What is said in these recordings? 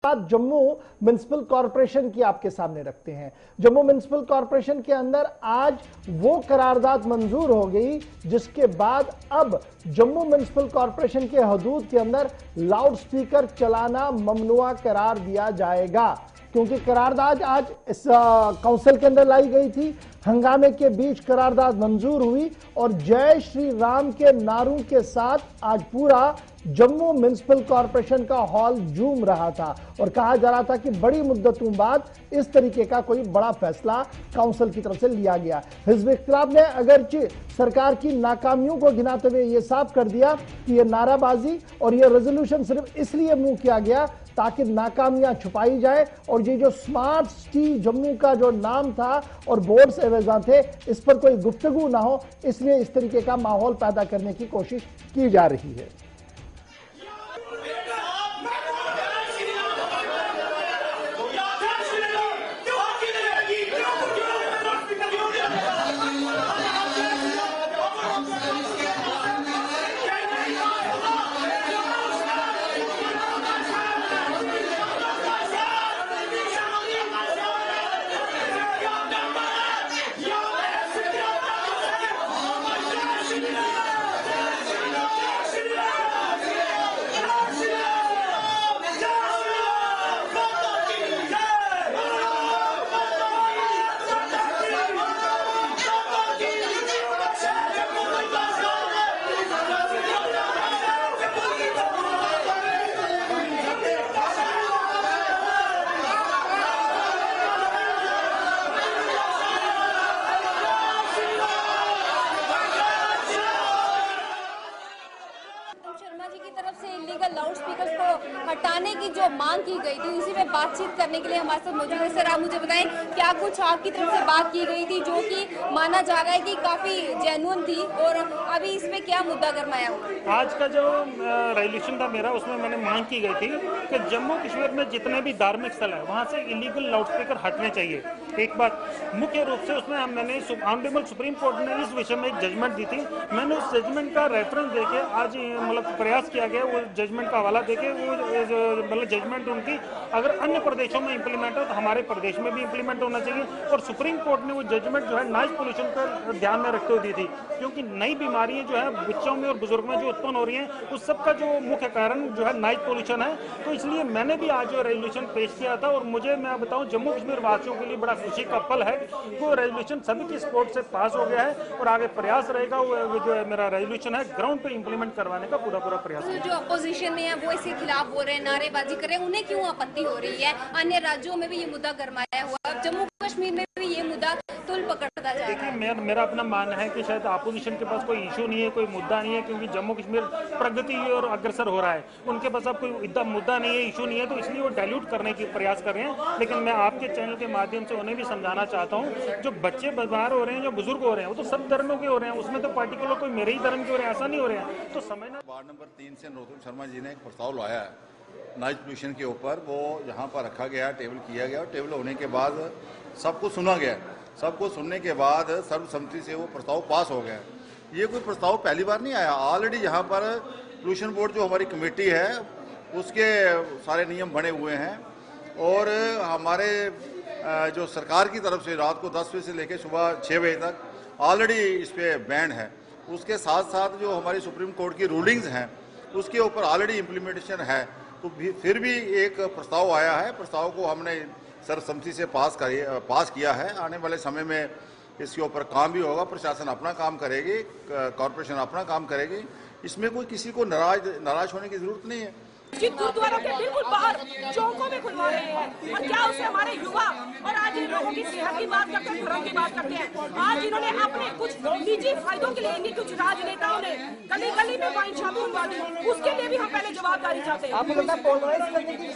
बात Jammu municipal corporation की आपके सामने रखते हैं। जम्मू म्युनिसिपल कॉरपोरेशन के अंदर आज वो करारदाद मंजूर हो गई जिसके बाद अब जम्मू म्युनिसिपल कॉरपोरेशन के हदूद के अंदर लाउड स्पीकर चलाना ममनुआ करार दिया जाएगा, क्योंकि करारदाद आज इस काउंसिल के अंदर लाई गई थी। हंगामे के बीच करारदाद मंजूर हुई और जय श्री राम के नारों के साथ आज पूरा जम्मू म्युनिसिपल कॉरपोरेशन का हॉल झूम रहा था और कहा जा रहा था कि बड़ी मुद्दतों बाद इस तरीके का कोई बड़ा फैसला काउंसिल की तरफ से लिया गया। हिज़्ब इख्तिलाफ ने अगरचे सरकार की नाकामियों को गिनाते हुए यह साफ कर दिया कि यह नाराबाजी और यह रेजोल्यूशन सिर्फ इसलिए मुंह किया गया ताकि नाकामियां छुपाई जाए और ये जो स्मार्ट सिटी जम्मू का जो नाम था और बोर्ड्स एवज़ा थे इस पर कोई गुफ्तगू ना हो, इसलिए इस तरीके का माहौल पैदा करने की कोशिश की जा रही है। लाउड स्पीकर्स को हटाने की जो मांग की गई थी उसी में बातचीत करने के लिए हमारे साथ मौजूद है। सर, आप मुझे बताएं क्या कुछ आपकी तरफ से बात की गई थी जो कि माना जा रहा है कि काफी जेन्युइन थी और अभी इसमें क्या मुद्दा गरमाया हुआ? आज का जो रेजोल्यूशन था मेरा, उसमें मैंने मांग की गई थी कि जम्मू कश्मीर में जितने भी धार्मिक स्थल है वहाँ से इलीगल लाउड स्पीकर हटने चाहिए। एक बात मुख्य रूप से उसमें मैंने ऑनरेबल सुप्रीम कोर्ट ने इस विषय में एक जजमेंट दी थी। मैंने उस जजमेंट का रेफरेंस देके आज मतलब प्रयास किया गया वो जजमेंट का हवाला देके वो मतलब जजमेंट उनकी अगर अन्य प्रदेशों में इंप्लीमेंट हो तो हमारे प्रदेश में भी इंप्लीमेंट होना चाहिए। और सुप्रीम कोर्ट ने वो जजमेंट जो है नॉइज पोल्यूशन पर ध्यान में रखते हुए दी थी, क्योंकि नई बीमारियां जो है बच्चों में और बुजुर्ग में जो उत्पन्न हो रही हैं उस सब का जो मुख्य कारण जो है नॉइज पोल्यूशन है। तो इसलिए मैंने भी आज जो रेजोल्यूशन पेश किया था और मुझे मैं बताऊं जम्मू कश्मीर वासियों के लिए बड़ा खुशी का पल है वो रेजोल्यूशन सभी की सपोर्ट से पास हो गया है और आगे प्रयास रहेगा वो जो मेरा रेजोल्यूशन है ग्राउंड पे इंप्लीमेंट करवाने का पूरा प्रयास। जो अपोजिशन में है वो इसके खिलाफ बोल रहे हैं, नारेबाजी कर रहे हैं, उन्हें क्यों आपत्ति हो रही है? अन्य राज्यों में भी ये मुद्दा गरमाया हुआ है, जम्मू कश्मीर में भी ये मुद्दा तुल पकड़ता जा रहा है। देखिए मेरा अपना मानना है कि शायद अपोजिशन के पास कोई इशू नहीं है, कोई मुद्दा नहीं है, क्योंकि जम्मू कश्मीर प्रगति और अग्रसर हो रहा है, उनके पास अब कोई इतना मुद्दा नहीं है, इशू नहीं है, तो इसलिए वो डाइल्यूट करने की प्रयास कर रहे हैं। लेकिन मैं आपके चैनल के माध्यम से उन्हें भी समझाना चाहता हूँ जो बच्चे बीमार हो रहे हैं, जो बुजुर्ग हो रहे हैं, वो तो सब धर्मों के हो रहे हैं, उसमें तो पार्टिकुलर कोई मेरे ही धर्म के हो रहे हैं ऐसा नहीं हो रहे हैं। तो समझना। वार्ड नंबर 3 से नरोत्तम शर्मा जी ने एक प्रस्ताव लाया है नॉइज पोल्यूशन के ऊपर, वो यहाँ पर रखा गया, टेबल किया गया और टेबल होने के बाद सबको सुना गया। सबको सुनने के बाद सर्वसम्मति से वो प्रस्ताव पास हो गया। ये कोई प्रस्ताव पहली बार नहीं आया, ऑलरेडी यहाँ पर पोल्यूशन बोर्ड जो हमारी कमेटी है उसके सारे नियम बने हुए हैं और हमारे जो सरकार की तरफ से रात को 10 बजे से लेकर सुबह 6 बजे तक ऑलरेडी इस पर बैन है। उसके साथ साथ जो हमारी सुप्रीम कोर्ट की रूलिंग्स हैं उसके ऊपर ऑलरेडी इम्प्लीमेंटेशन है। तो फिर भी एक प्रस्ताव आया है, प्रस्ताव को हमने सर्वसम्मति से पास किया है। आने वाले समय में इसके ऊपर काम भी होगा, प्रशासन अपना काम करेगी, कॉर्पोरेशन अपना काम करेगी, इसमें कोई किसी को नाराज होने की जरूरत नहीं है। गुरुद्वारों के बिल्कुल बाहर चौकों में खुलवा रहे हैं और क्या उससे हमारे युवा और आज इन लोगों की सेहत की बात करते हैं, धर्म की बात करते हैं। आज इन्होंने अपने कुछ निजी फायदों के लिए इनके कुछ राजनेताओं ने गली गली में वाइन शॉप खुलवा दी, उसके लिए भी हम पहले जवाबदारी चाहते हैं।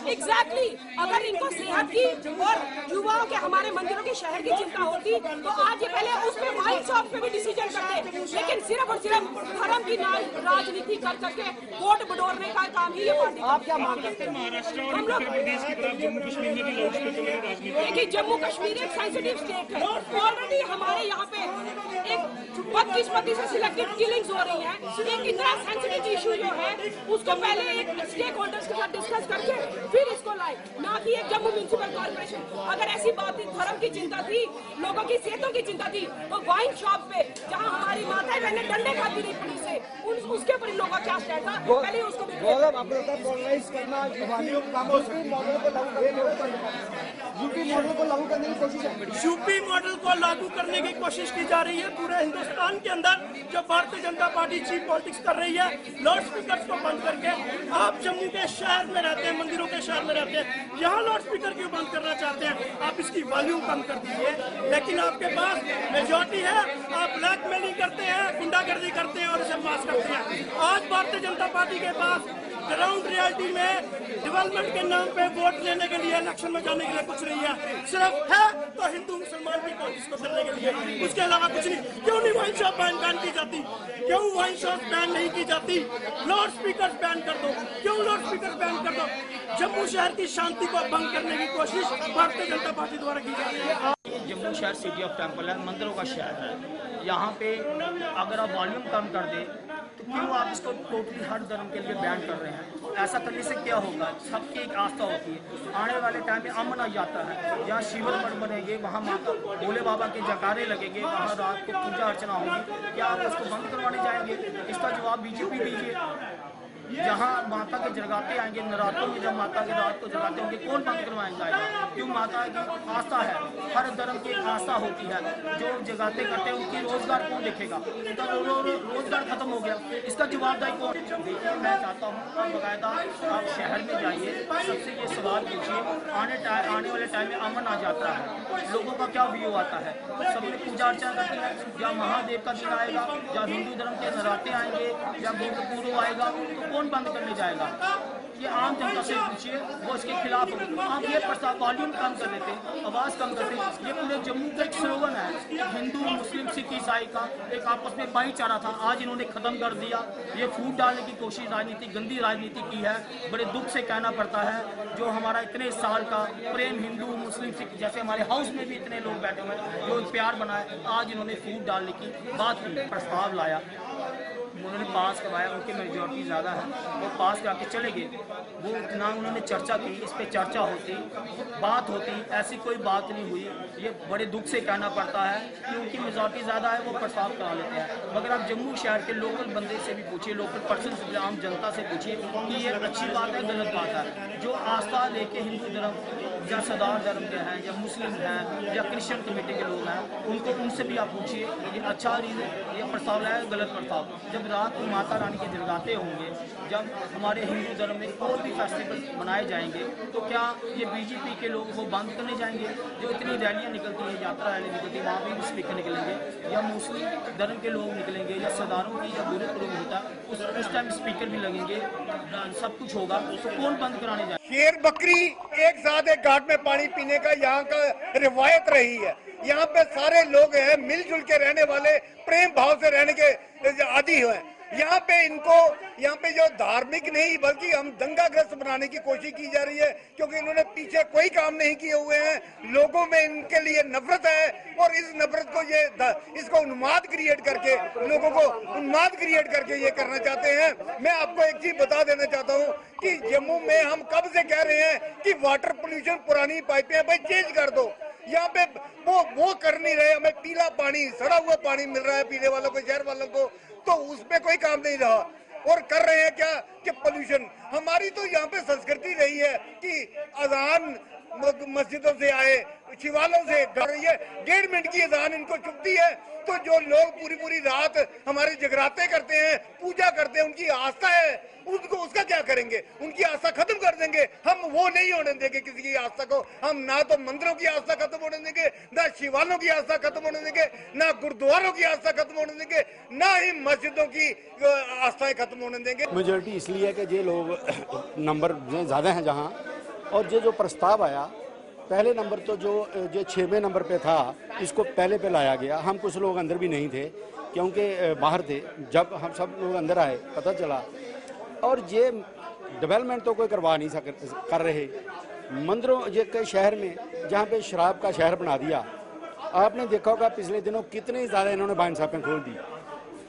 एग्जैक्टली, अगर इनको सेहत की और युवाओं के हमारे मंदिरों की शहर की चिंता होती तो आज ये पहले उस पे वाइन शॉप पे भी डिसीजन करते, लेकिन सिर्फ और सिर्फ धर्म की राजनीति कर करके वोट बटोरने का काम ही ये पार्टी। आप क्या मांग करते हैं? हम लोग जम्मू कश्मीर में भी देखिए जम्मू कश्मीर एक सेंसिटिव स्टेट है। ऑलरेडी हमारे यहाँ पे एक बदकिस्मती से सिलेक्टेड किलिंग्स हो रही हैं। एक इतना सेंसिटिव इशू जो है उसको पहले एक स्टेक होल्डर्स के साथ डिस्कस करके फिर इसको लाए, ना कि एक जम्मू म्युनिसिपल कॉर्पोरेशन। अगर ऐसी बात थी, धर्म की चिंता थी, लोगों की सेहतों की चिंता थी, तो वाइन शॉप पे जहाँ हमारी माताएं बहनें डंडे खाती रही पुलिस से, उसके ऊपर इन लोगों का क्या स्टैंड था, पहले उसको यूपी मॉडल को लागू करने की कोशिश है। यूपी मॉडल को लागू करने की कोशिश की जा रही है पूरे हिंदुस्तान के अंदर। जो Bharatiya Janata party cheap politics कर रही है, लाउड स्पीकर को बंद करके, आप जम्मू के शहर में रहते हैं, मंदिरों के शहर में रहते हैं, यहाँ लाउड स्पीकर क्यों बंद करना चाहते हैं? आप इसकी वॉल्यूम कम कर दीजिए, लेकिन आपके पास मेजॉरिटी है, आप ब्लैकमेलिंग करते हैं, गुंडागर्दी करते हैं और इसे मास करते हैं। आज भारतीय जनता पार्टी के पास ग्राउंड रियलिटी में डेवलपमेंट के नाम पे वोट लेने के लिए, इलेक्शन में जाने के लिए कुछ नहीं है, सिर्फ है तो हिंदू मुसलमान की कोशिश को करने के लिए, उसके अलावा कुछ नहीं। क्यों नहीं वाइन शॉप बैन की जाती? क्यों वाइन शॉप बैन नहीं की जाती? लाउड स्पीकर बैन कर दो। क्यों लाउड स्पीकर बैन कर दो? जम्मू शहर की शांति को भंग करने की कोशिश भारतीय जनता पार्टी द्वारा की जा रही है। जम्मू शहर सिटी ऑफ टेम्पल है, मंदिरों का शहर है। यहाँ पे अगर आप वॉल्यूम कम कर दे तो क्यों आप इसको टोटली हर धर्म के लिए बैन कर रहे हैं? ऐसा करने से क्या होगा? सबकी एक आस्था होती है। आने वाले टाइम में अमन आ जाता है, जहाँ शिविर मठ बनेंगे, वहाँ माता भोले बाबा के जयकारे लगेंगे, वहाँ रात को पूजा अर्चना होगी, क्या आप उसको बंद करवाने जाएंगे? इसका जवाब बीजेपी दीजिए। जहाँ माता के जगाते आएंगे, नवरात्रों में जब माता के रात को जगाते होंगे, कौन बंद करवाएंगे जाएगा? क्यों? माता की आस्था है, हर धर्म की एक आस्था होती है। जो जगाते करते हैं उनकी रोजगार कौन देखेगा? उनका रोजगार खत्म हो गया, इसका जवाबदारी कौन? देखिए, मैं चाहता हूँ बाकायदा आप शहर में जाइए, सबसे ये सवाल पूछिए, आने वाले टाइम में अमन आ जाता है, लोगों का क्या व्यू आता है? सबने पूजा अर्चना करती है, या महादेव का दिन आएगा, या हिंदू धर्म के नवरात्रे आएंगे, या गुरुपूर्व आएगा, तो कौन बंद करने जाएगा? ये आम जनता से पूछिए, वो इसके खिलाफ हो। आप ये प्रस्ताव वॉल्यूम कम कर देते, आवाज कम करते। ये पूरे जम्मू का एक स्लोगन है, हिंदू मुस्लिम सिख ईसाई का एक आपस में भाईचारा था, आज इन्होंने खत्म कर दिया। ये फूट डालने की कोशिश, राजनीति, गंदी राजनीति की है। बड़े दुख से कहना पड़ता है, जो हमारा इतने साल का प्रेम हिंदू मुस्लिम सिख, जैसे हमारे हाउस में भी इतने लोग बैठे हुए हैं, जो प्यार बनाए, आज इन्होंने फूट डालने की बात की, प्रस्ताव लाया, उन्होंने पास करवाया, उनकी मेजॉरिटी ज़्यादा है, वो पास करा के चले गए। वो ना उन्होंने चर्चा की, इस पे चर्चा होती, बात होती, ऐसी कोई बात नहीं हुई। ये बड़े दुख से कहना पड़ता है कि उनकी मेजॉरिटी ज़्यादा है, वो प्रस्ताव करा लेते हैं। मगर आप जम्मू शहर के लोकल बंदे से भी पूछिए, लोकल पर्सन से, आम जनता से पूछिए कि ये अच्छी बात है, गलत बात है? जो आस्था लेके हिंदू धर्म या सरदार धर्म के हैं, या मुस्लिम हैं, या क्रिश्चियन कमेटी के लोग हैं, उनसे भी आप पूछिए ये अच्छा ये प्रस्ताव लाया है, गलत प्रस्ताव। जब रात को माता रानी के जगराते होंगे, जब हमारे हिंदू धर्म में और भी फेस्टिवल मनाए जाएंगे, तो क्या ये बीजेपी के लोग वो बंद करने जाएंगे? जो इतनी रैलियाँ निकलती हैं, यात्रा रैली निकलती है, वहाँ भी स्पीकर निकलेंगे, या मुस्लिम धर्म के लोग निकलेंगे, या सरदारों की जब गुरुपुरब होता है उस टाइम स्पीकर भी लगेंगे, सब कुछ होगा, तो कौन बंद कराने जाए? शेर बकरी एक साथ एक घाट में पानी पीने का यहाँ का रिवायत रही है। यहाँ पे सारे लोग हैं, मिलजुल के रहने वाले, प्रेम भाव से रहने के आदी हुए। यहाँ पे जो धार्मिक नहीं बल्कि हम दंगाग्रस्त बनाने की कोशिश की जा रही है, क्योंकि इन्होंने पीछे कोई काम नहीं किए हुए हैं। लोगों में इनके लिए नफरत है, और इस नफरत को इसको उन्माद क्रिएट करके, लोगों को उन्माद क्रिएट करके ये करना चाहते हैं। मैं आपको एक चीज बता देना चाहता हूँ कि जम्मू में हम कब से कह रहे हैं कि वाटर पोल्यूशन, पुरानी पाइपें भाई चेंज कर दो। यहाँ पे वो कर नहीं रहे, हमें पीला पानी, सड़ा हुआ पानी मिल रहा है पीने वालों को, शहर वालों को, तो उसमें कोई काम नहीं रहा। और कर रहे हैं क्या कि पोल्यूशन। हमारी तो यहाँ पे संस्कृति रही है कि अजान मस्जिदों से आए, शिवालयों से कर रही है, 1.5 मिनट की अजान इनको चुभती है। तो जो लोग पूरी रात हमारे जगराते करते हैं, पूजा करते हैं, उनकी आस्था है, उसका क्या करेंगे? उनकी आस्था खत्म कर देंगे। हम वो नहीं होने देंगे किसी की आस्था को। हम ना तो मंदिरों की आस्था खत्म होने देंगे, ना शिवालयों की आस्था खत्म होने देंगे, ना गुरुद्वारों की आस्था खत्म होने देंगे, ना ही मस्जिदों की आस्थाएं खत्म होने देंगे। मेजोरिटी इसलिए है कि ये लोग नंबर ज़्यादा हैं जहाँ, और जो प्रस्ताव आया पहले नंबर तो जो 6वें नंबर पे था, इसको पहले पे लाया गया। हम कुछ लोग अंदर भी नहीं थे क्योंकि बाहर थे। जब हम सब लोग अंदर आए पता चला, और ये डेवलपमेंट तो कोई करवा नहीं कर रहे। मंदिरों ये के शहर में जहाँ पे शराब का शहर बना दिया, आपने देखा होगा पिछले दिनों कितने ज़्यादा इन्होंने वाइन शॉपें खोल दी।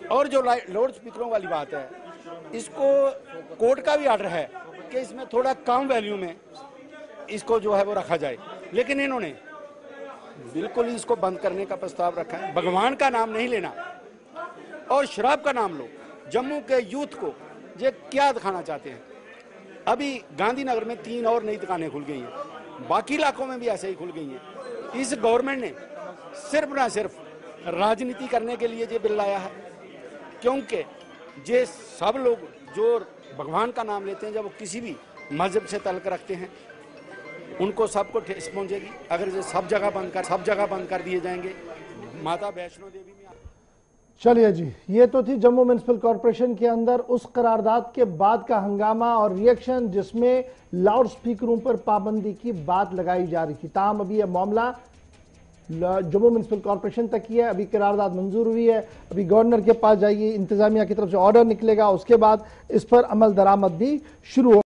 और जो लाउड स्पीकरों वाली बात है, इसको कोर्ट का भी आर्डर है कि इसमें थोड़ा कम वैल्यू में इसको जो है वो रखा जाए, लेकिन इन्होंने बिल्कुल ही इसको बंद करने का प्रस्ताव रखा है। भगवान का नाम नहीं लेना और शराब का नाम लो। जम्मू के यूथ को ये क्या दिखाना चाहते हैं? अभी गांधीनगर में 3 और नई दुकानें खुल गई हैं, बाकी इलाकों में भी ऐसे ही खुल गई हैं। इस गवर्नमेंट ने सिर्फ ना सिर्फ राजनीति करने के लिए ये बिल लाया है, क्योंकि ये सब लोग जो भगवान का नाम लेते हैं, जब वो किसी भी मजहब से तल्क रखते हैं, उनको सबको ठेस पहुंचेगी। अगर ये सब जगह बंद कर दिए जाएंगे। माता वैष्णो देवी में चलिए जी, ये तो थी जम्मू म्युनिसिपल कॉरपोरेशन के अंदर उस करारदाद के बाद का हंगामा और रिएक्शन, जिसमें लाउड स्पीकरों पर पाबंदी की बात लगाई जा रही थी। ताहम अभी यह मामला जम्मू म्युनिसिपल कॉरपोरेशन तक ही है। अभी करारदाद मंजूर हुई है, अभी गवर्नर के पास जाइए, इंतजामिया की तरफ से ऑर्डर निकलेगा, उसके बाद इस पर अमल दरामद भी शुरू हो